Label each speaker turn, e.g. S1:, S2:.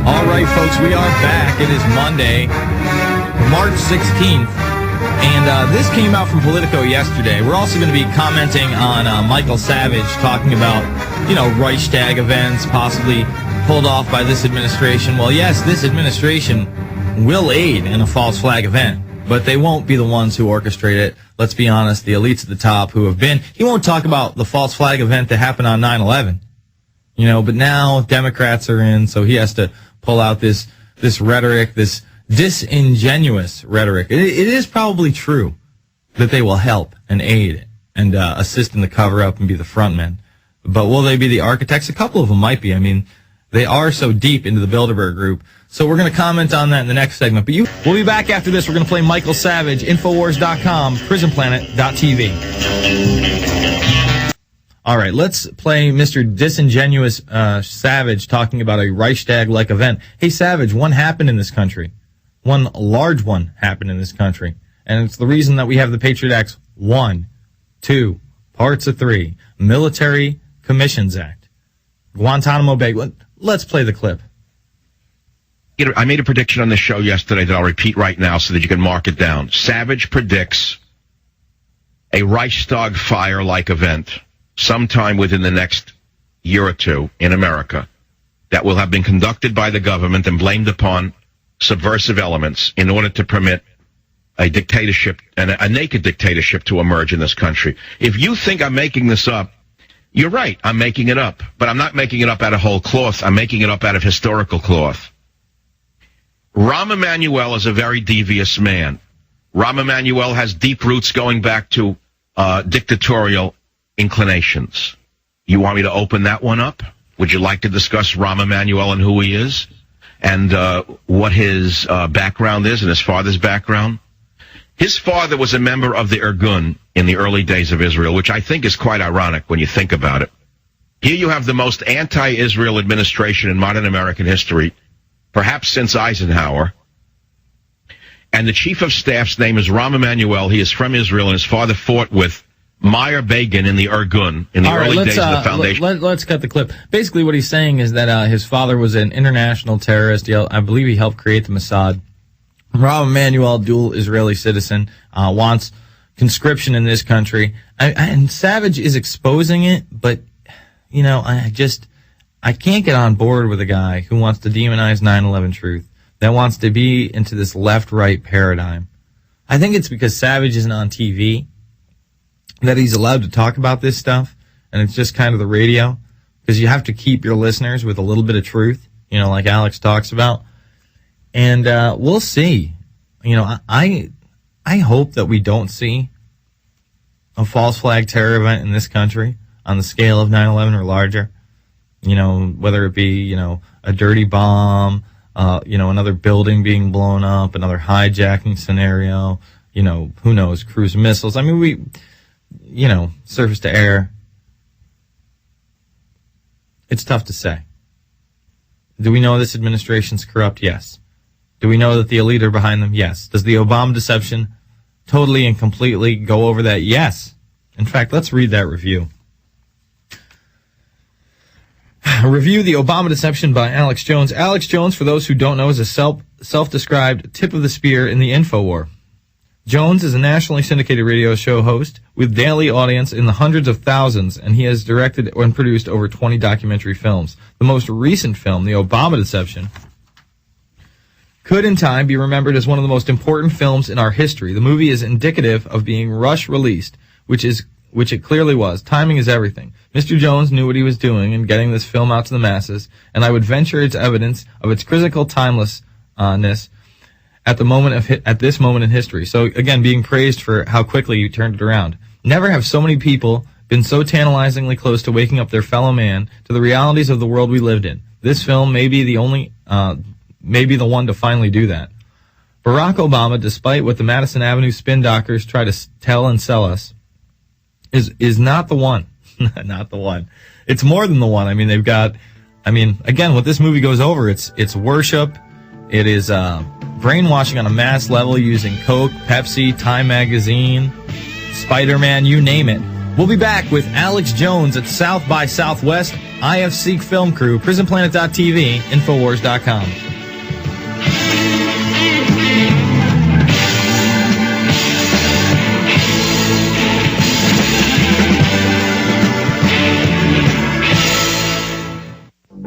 S1: All right, folks, we are back. It is Monday, March 16th, and this came out from Politico yesterday. We're also going to be commenting on Michael Savage talking about, Reichstag events possibly pulled off by this administration. Well, yes, this administration will aid in a false flag event, but they won't be the ones who orchestrate it. Let's be honest, the elites at the top who have been. He won't talk about the false flag event that happened on 9/11, but now Democrats are in, so he has to pull out this rhetoric, this disingenuous rhetoric. It is probably true that they will help and aid and assist in the cover-up and be the front men. But will they be the architects? A couple of them might be. I mean, they are so deep into the Bilderberg group. So we're going to comment on that in the next segment. But we'll be back after this. We're going to play Michael Savage, Infowars.com, PrisonPlanet.tv. All right, let's play Mr. Disingenuous Savage talking about a Reichstag-like event. Hey, Savage, one happened in this country. One large one happened in this country. And it's the reason that we have the Patriot Act's 1, 2, parts of 3, Military Commissions Act, Guantanamo Bay. Let's play the clip.
S2: I made a prediction on this show yesterday that I'll repeat right now so that you can mark it down. Savage predicts a Reichstag fire-like event sometime within the next year or two in America that will have been conducted by the government and blamed upon subversive elements in order to permit a dictatorship and a naked dictatorship to emerge in this country. If you think I'm making this up, you're right. I'm making it up. But I'm not making it up out of whole cloth. I'm making it up out of historical cloth. Rahm Emanuel is a very devious man. Rahm Emanuel has deep roots going back to dictatorial inclinations. You want me to open that one up? Would you like to discuss Rahm Emanuel and who he is and what his background is and his father's background? His father was a member of the Irgun in the early days of Israel, which I think is quite ironic when you think about it. Here you have the most anti-Israel administration in modern American history, perhaps since Eisenhower. And the chief of staff's name is Rahm Emanuel. He is from Israel, and his father fought with Meir Begin in the Irgun in the early days of the foundation.
S1: Let's cut the clip. Basically, what he's saying is that his father was an international terrorist. I believe he helped create the Mossad. Rahm Emanuel, dual Israeli citizen, wants conscription in this country. And Savage is exposing it, but, I can't get on board with a guy who wants to demonize 9/11 truth, that wants to be into this left-right paradigm. I think it's because Savage isn't on TV that he's allowed to talk about this stuff, and it's just kind of the radio, because you have to keep your listeners with a little bit of truth, like Alex talks about. And we'll see. I hope that we don't see a false flag terror event in this country on the scale of 9/11 or larger. Whether it be, a dirty bomb, another building being blown up, another hijacking scenario, who knows, cruise missiles. I mean, surface to air. It's tough to say. Do we know this administration's corrupt? Yes. Do we know that the elite are behind them? Yes. Does the Obama deception totally and completely go over that? Yes. In fact, let's read that review. Review The Obama Deception by Alex Jones. Alex Jones, for those who don't know, is a self-described tip of the spear in the info war. Jones is a nationally syndicated radio show host with daily audience in the hundreds of thousands, and he has directed and produced over 20 documentary films. The most recent film, The Obama Deception, could in time be remembered as one of the most important films in our history. The movie is indicative of being rush-released, which it clearly was. Timing is everything. Mr. Jones knew what he was doing in getting this film out to the masses, and I would venture it's evidence of its critical timelessness at this moment in history. So again, being praised for how quickly you turned it around. Never have so many people been so tantalizingly close to waking up their fellow man to the realities of the world we lived in. This film may be the one to finally do that. Barack Obama, despite what the Madison Avenue spin doctors try to tell and sell us, is not the one. Not the one. It's more than the one. I mean, again, what this movie goes over, it's worship. It is brainwashing on a mass level using Coke, Pepsi, Time Magazine, Spider-Man, you name it. We'll be back with Alex Jones at South by Southwest IF Seek Film Crew, PrisonPlanet.tv, Infowars.com.